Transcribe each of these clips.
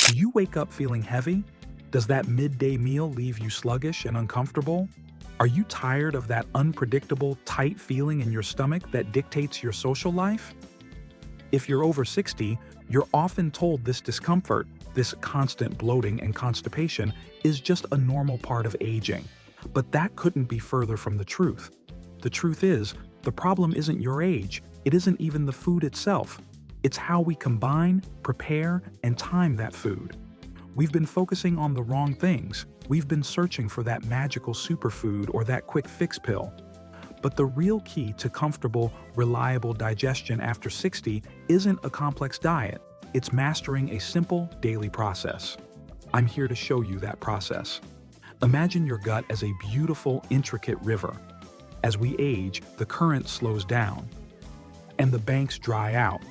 Do you wake up feeling heavy? Does that midday meal leave you sluggish and uncomfortable? Are you tired of that unpredictable, tight feeling in your stomach that dictates your social life? If you're over 60, you're often told this discomfort, this constant bloating and constipation, is just a normal part of aging. But that couldn't be further from the truth. The truth is, the problem isn't your age, it isn't even the food itself. It's how we combine, prepare, and time that food. We've been focusing on the wrong things. We've been searching for that magical superfood or that quick fix pill. But the real key to comfortable, reliable digestion after 60 isn't a complex diet. It's mastering a simple daily process. I'm here to show you that process. Imagine your gut as a beautiful, intricate river. As we age, the current slows down, and the banks dry out.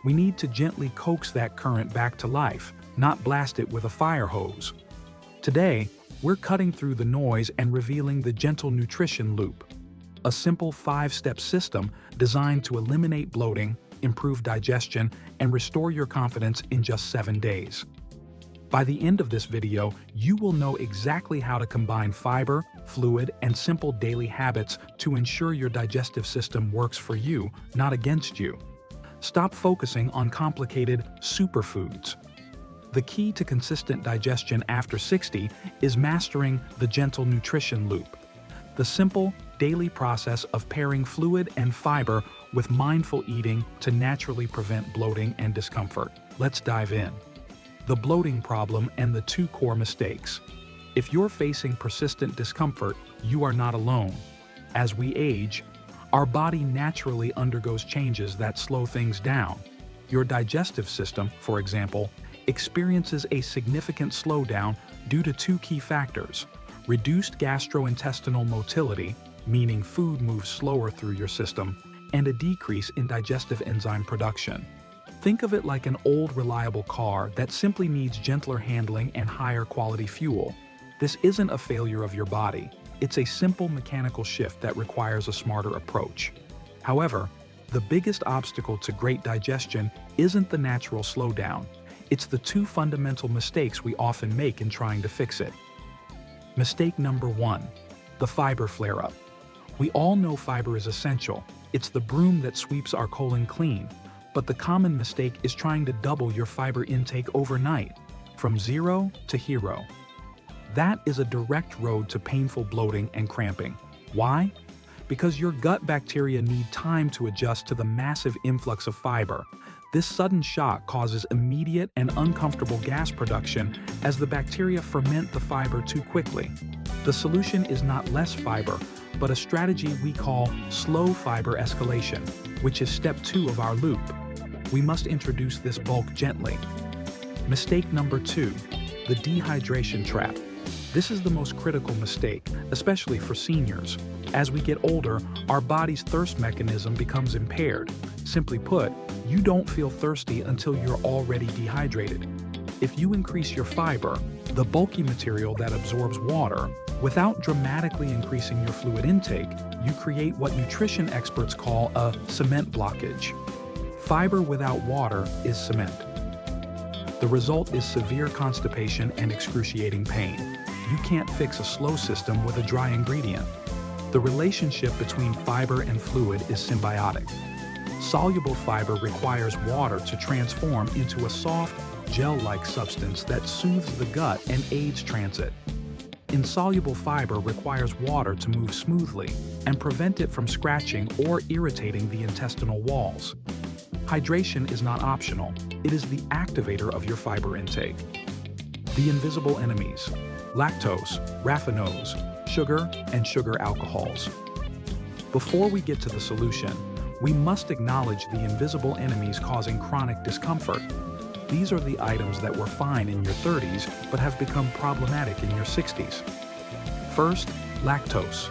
We need to gently coax that current back to life, not blast it with a fire hose. Today, we're cutting through the noise and revealing the gentle nutrition loop, a simple 5-step system designed to eliminate bloating, improve digestion, and restore your confidence in just 7 days. By the end of this video, you will know exactly how to combine fiber, fluid, and simple daily habits to ensure your digestive system works for you, not against you. Stop focusing on complicated superfoods. The key to consistent digestion after 60 is mastering the gentle nutrition loop, the simple, daily process of pairing fluid and fiber with mindful eating to naturally prevent bloating and discomfort. Let's dive in. The bloating problem and the 2 core mistakes. If you're facing persistent discomfort, you are not alone. As we age, our body naturally undergoes changes that slow things down. Your digestive system, for example, experiences a significant slowdown due to 2 key factors: reduced gastrointestinal motility, meaning food moves slower through your system, and a decrease in digestive enzyme production. Think of it like an old, reliable car that simply needs gentler handling and higher quality fuel. This isn't a failure of your body. It's a simple mechanical shift that requires a smarter approach. However, the biggest obstacle to great digestion isn't the natural slowdown. It's the 2 fundamental mistakes we often make in trying to fix it. Mistake number 1, the fiber flare-up. We all know fiber is essential. It's the broom that sweeps our colon clean. But the common mistake is trying to double your fiber intake overnight, from 0 to hero. That is a direct road to painful bloating and cramping. Why? Because your gut bacteria need time to adjust to the massive influx of fiber. This sudden shock causes immediate and uncomfortable gas production as the bacteria ferment the fiber too quickly. The solution is not less fiber, but a strategy we call slow fiber escalation, which is step 2 of our loop. We must introduce this bulk gently. Mistake number 2, the dehydration trap. This is the most critical mistake, especially for seniors. As we get older, our body's thirst mechanism becomes impaired. Simply put, you don't feel thirsty until you're already dehydrated. If you increase your fiber, the bulky material that absorbs water, without dramatically increasing your fluid intake, you create what nutrition experts call a cement blockage. Fiber without water is cement. The result is severe constipation and excruciating pain. You can't fix a slow system with a dry ingredient. The relationship between fiber and fluid is symbiotic. Soluble fiber requires water to transform into a soft, gel-like substance that soothes the gut and aids transit. Insoluble fiber requires water to move smoothly and prevent it from scratching or irritating the intestinal walls. Hydration is not optional, it is the activator of your fiber intake. The invisible enemies: lactose, raffinose, sugar, and sugar alcohols. Before we get to the solution, we must acknowledge the invisible enemies causing chronic discomfort. These are the items that were fine in your 30s but have become problematic in your 60s. First, lactose.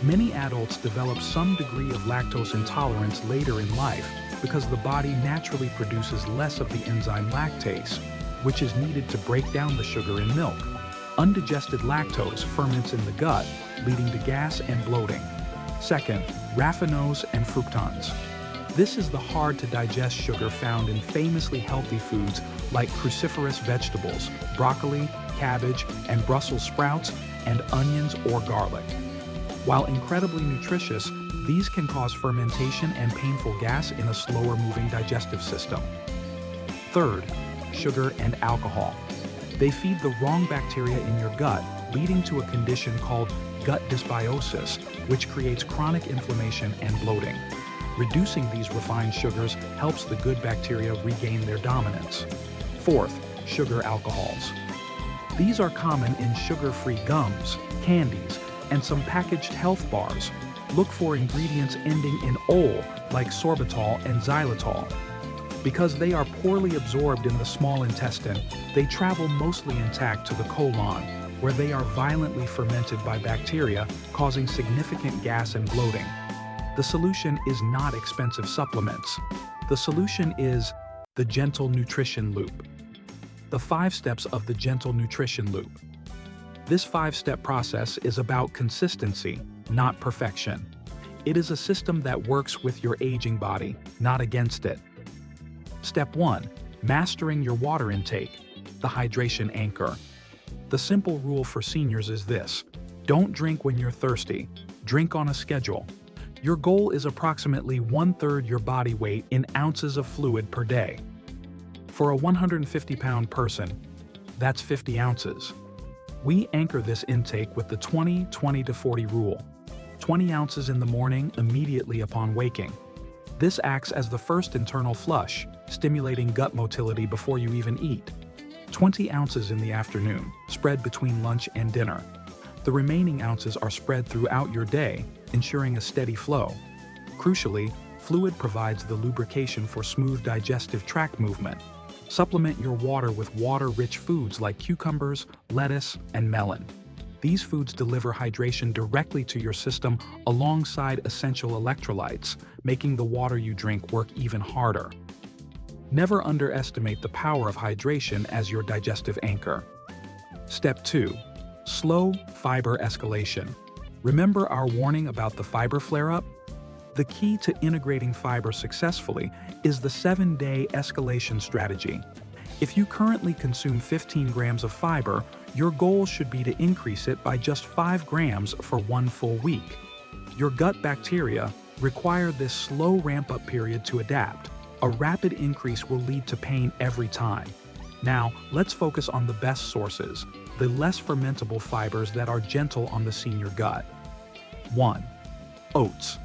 Many adults develop some degree of lactose intolerance later in life because the body naturally produces less of the enzyme lactase, which is needed to break down the sugar in milk. Undigested lactose ferments in the gut, leading to gas and bloating. Second, raffinose and fructans. This is the hard-to-digest sugar found in famously healthy foods like cruciferous vegetables, broccoli, cabbage, and Brussels sprouts, and onions or garlic. While incredibly nutritious, these can cause fermentation and painful gas in a slower-moving digestive system. Third, sugar and alcohol. They feed the wrong bacteria in your gut, leading to a condition called gut dysbiosis, which creates chronic inflammation and bloating. Reducing these refined sugars helps the good bacteria regain their dominance. Fourth, sugar alcohols. These are common in sugar-free gums, candies, and some packaged health bars. Look for ingredients ending in "ol", like sorbitol and xylitol. Because they are poorly absorbed in the small intestine, they travel mostly intact to the colon, where they are violently fermented by bacteria, causing significant gas and bloating. The solution is not expensive supplements. The solution is the gentle nutrition loop. The 5 steps of the gentle nutrition loop. This 5-step process is about consistency, not perfection. It is a system that works with your aging body, not against it. Step 1. Mastering your water intake, the hydration anchor. The simple rule for seniors is this: don't drink when you're thirsty, drink on a schedule. Your goal is approximately 1/3 your body weight in ounces of fluid per day. For a 150-pound person, that's 50 ounces. We anchor this intake with the 20-20-40 rule. 20 ounces in the morning immediately upon waking. This acts as the first internal flush, stimulating gut motility before you even eat. 20 ounces in the afternoon, spread between lunch and dinner. The remaining ounces are spread throughout your day, ensuring a steady flow. Crucially, fluid provides the lubrication for smooth digestive tract movement. Supplement your water with water-rich foods like cucumbers, lettuce, and melon. These foods deliver hydration directly to your system alongside essential electrolytes, making the water you drink work even harder. Never underestimate the power of hydration as your digestive anchor. Step 2. Slow fiber escalation. Remember our warning about the fiber flare-up? The key to integrating fiber successfully is the 7-day escalation strategy. If you currently consume 15 grams of fiber, your goal should be to increase it by just 5 grams for 1 full week. Your gut bacteria require this slow ramp-up period to adapt. A rapid increase will lead to pain every time. Now, let's focus on the best sources, the less fermentable fibers that are gentle on the senior gut. 1. Oats.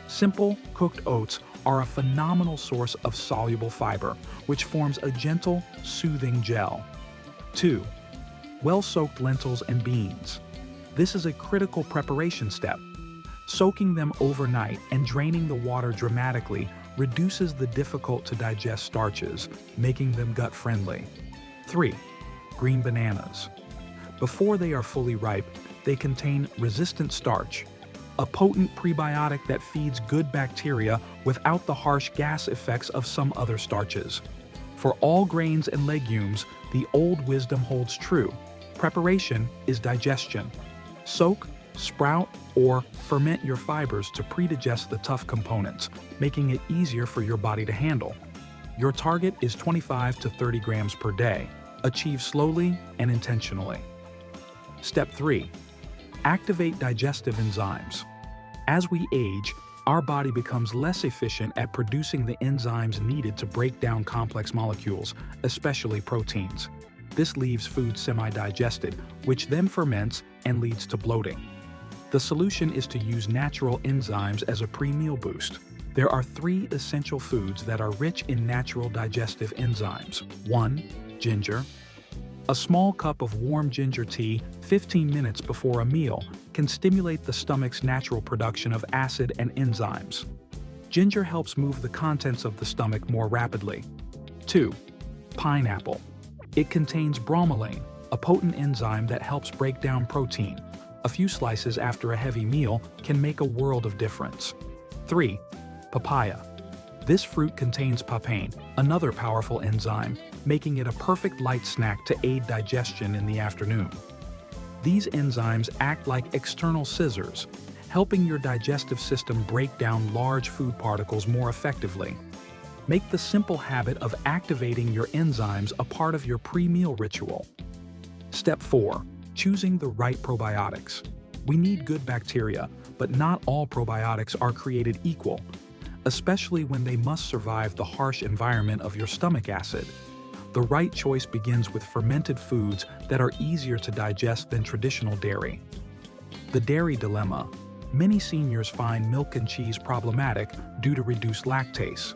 Simple, cooked oats are a phenomenal source of soluble fiber, which forms a gentle, soothing gel. 2. Well-soaked lentils and beans. This is a critical preparation step. Soaking them overnight and draining the water dramatically reduces the difficult-to-digest starches, making them gut-friendly. 3. Green bananas. Before they are fully ripe, they contain resistant starch, a potent prebiotic that feeds good bacteria without the harsh gas effects of some other starches. For all grains and legumes, the old wisdom holds true. Preparation is digestion. Soak, sprout, or ferment your fibers to pre-digest the tough components, making it easier for your body to handle. Your target is 25 to 30 grams per day. Achieve slowly and intentionally. Step 3. Activate digestive enzymes. As we age, our body becomes less efficient at producing the enzymes needed to break down complex molecules, especially proteins. This leaves food semi-digested, which then ferments and leads to bloating. The solution is to use natural enzymes as a pre-meal boost. There are 3 essential foods that are rich in natural digestive enzymes. 1. Ginger. A small cup of warm ginger tea 15 minutes before a meal can stimulate the stomach's natural production of acid and enzymes. Ginger helps move the contents of the stomach more rapidly. 2. Pineapple. It contains bromelain, a potent enzyme that helps break down protein. A few slices after a heavy meal can make a world of difference. 3. Papaya. This fruit contains papain, another powerful enzyme, making it a perfect light snack to aid digestion in the afternoon. These enzymes act like external scissors, helping your digestive system break down large food particles more effectively. Make the simple habit of activating your enzymes a part of your pre-meal ritual. Step 4. Choosing the right probiotics. We need good bacteria, but not all probiotics are created equal, especially when they must survive the harsh environment of your stomach acid. The right choice begins with fermented foods that are easier to digest than traditional dairy. The dairy dilemma. Many seniors find milk and cheese problematic due to reduced lactase.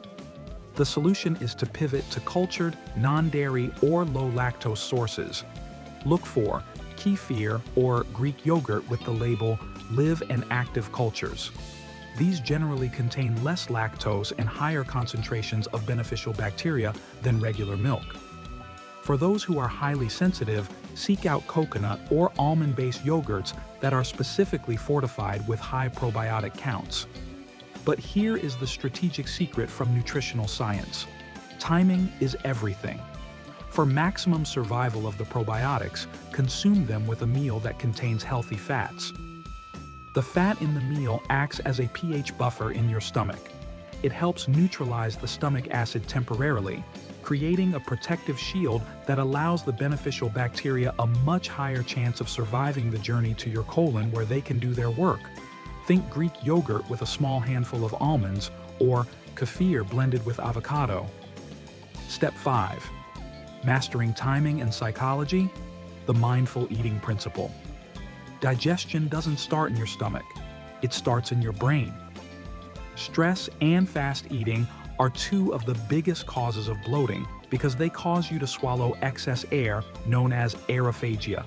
The solution is to pivot to cultured, non-dairy, or low-lactose sources. Look for kefir or Greek yogurt with the label Live and Active Cultures. These generally contain less lactose and higher concentrations of beneficial bacteria than regular milk. For those who are highly sensitive, seek out coconut or almond-based yogurts that are specifically fortified with high probiotic counts. But here is the strategic secret from nutritional science. Timing is everything. For maximum survival of the probiotics, consume them with a meal that contains healthy fats. The fat in the meal acts as a pH buffer in your stomach. It helps neutralize the stomach acid temporarily, creating a protective shield that allows the beneficial bacteria a much higher chance of surviving the journey to your colon where they can do their work. Think Greek yogurt with a small handful of almonds, or kefir blended with avocado. Step 5. Mastering timing and psychology, the mindful eating principle. Digestion doesn't start in your stomach, it starts in your brain. Stress and fast eating are two of the biggest causes of bloating because they cause you to swallow excess air, known as aerophagia.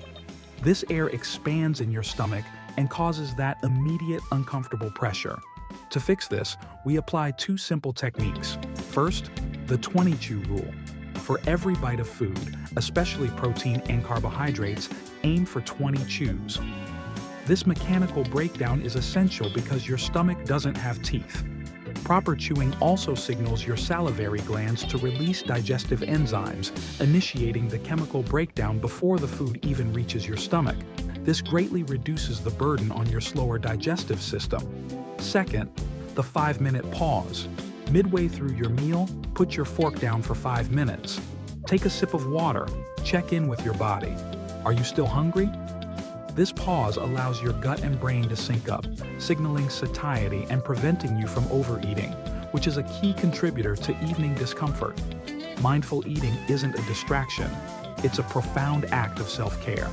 This air expands in your stomach and causes that immediate uncomfortable pressure. To fix this, we apply two simple techniques. First, the 20-chew rule. For every bite of food, especially protein and carbohydrates, aim for 20 chews. This mechanical breakdown is essential because your stomach doesn't have teeth. Proper chewing also signals your salivary glands to release digestive enzymes, initiating the chemical breakdown before the food even reaches your stomach. This greatly reduces the burden on your slower digestive system. Second, the 5-minute pause. Midway through your meal, put your fork down for 5 minutes. Take a sip of water. Check in with your body. Are you still hungry? This pause allows your gut and brain to sync up, signaling satiety and preventing you from overeating, which is a key contributor to evening discomfort. Mindful eating isn't a distraction, it's a profound act of self-care.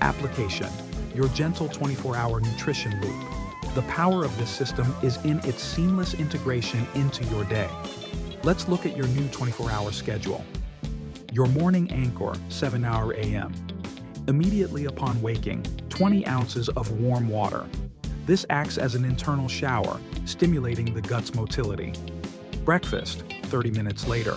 Application: your gentle 24-hour nutrition loop. The power of this system is in its seamless integration into your day. Let's look at your new 24-hour schedule. Your morning anchor, 7 a.m. Immediately upon waking, 20 ounces of warm water. This acts as an internal shower, stimulating the gut's motility. Breakfast, 30 minutes later.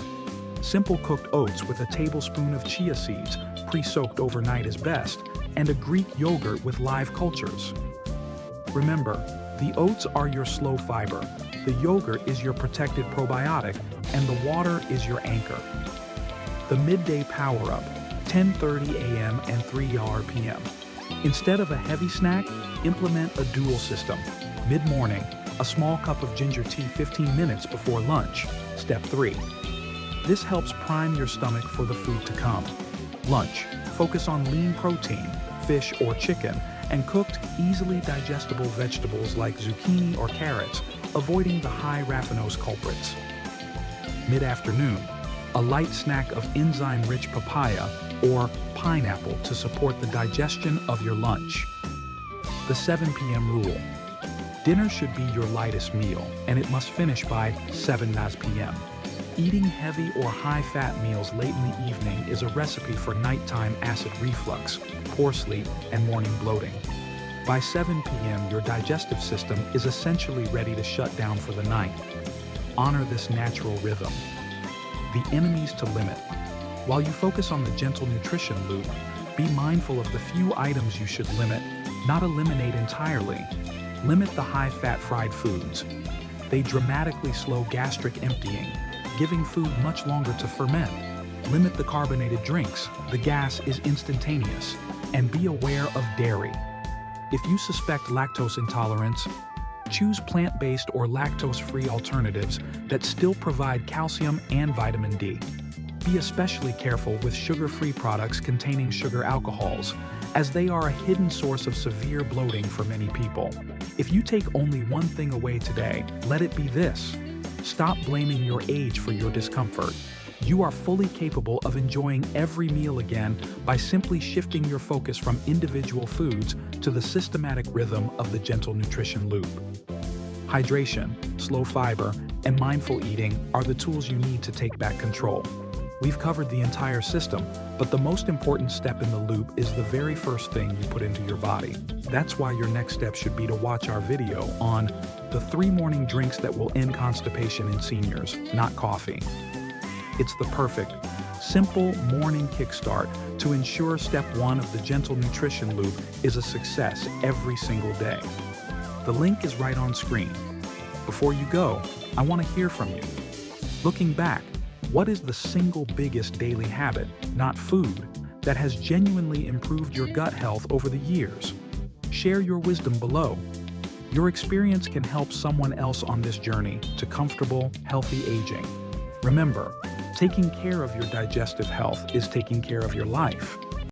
Simple cooked oats with a tablespoon of chia seeds, pre-soaked overnight is best, and a Greek yogurt with live cultures. Remember, the oats are your slow fiber, the yogurt is your protected probiotic, and the water is your anchor. The midday power-up, 10:30 a.m. and 3 p.m. Instead of a heavy snack, implement a dual system. Mid-morning, a small cup of ginger tea 15 minutes before lunch. Step 3. This helps prime your stomach for the food to come. Lunch, focus on lean protein, fish or chicken, and cooked, easily digestible vegetables like zucchini or carrots, avoiding the high raffinose culprits. Mid-afternoon, a light snack of enzyme-rich papaya or pineapple to support the digestion of your lunch. The 7 p.m. rule. Dinner should be your lightest meal, and it must finish by 7 p.m. Eating heavy or high-fat meals late in the evening is a recipe for nighttime acid reflux, poor sleep, and morning bloating. By 7 p.m., your digestive system is essentially ready to shut down for the night. Honor this natural rhythm. The enemies to limit. While you focus on the gentle nutrition loop, be mindful of the few items you should limit, not eliminate entirely. Limit the high-fat fried foods. They dramatically slow gastric emptying, giving food much longer to ferment. Limit the carbonated drinks. The gas is instantaneous. And be aware of dairy. If you suspect lactose intolerance, choose plant-based or lactose-free alternatives that still provide calcium and vitamin D. Be especially careful with sugar-free products containing sugar alcohols, as they are a hidden source of severe bloating for many people. If you take only one thing away today, let it be this: stop blaming your age for your discomfort. You are fully capable of enjoying every meal again by simply shifting your focus from individual foods to the systematic rhythm of the gentle nutrition loop. Hydration, slow fiber, and mindful eating are the tools you need to take back control. We've covered the entire system, but the most important step in the loop is the very first thing you put into your body. That's why your next step should be to watch our video on the 3 morning drinks that will end constipation in seniors, not coffee. It's the perfect, simple morning kickstart to ensure step 1 of the gentle nutrition loop is a success every single day. The link is right on screen. Before you go, I want to hear from you. Looking back, what is the single biggest daily habit, not food, that has genuinely improved your gut health over the years? Share your wisdom below. Your experience can help someone else on this journey to comfortable, healthy aging. Remember, taking care of your digestive health is taking care of your life.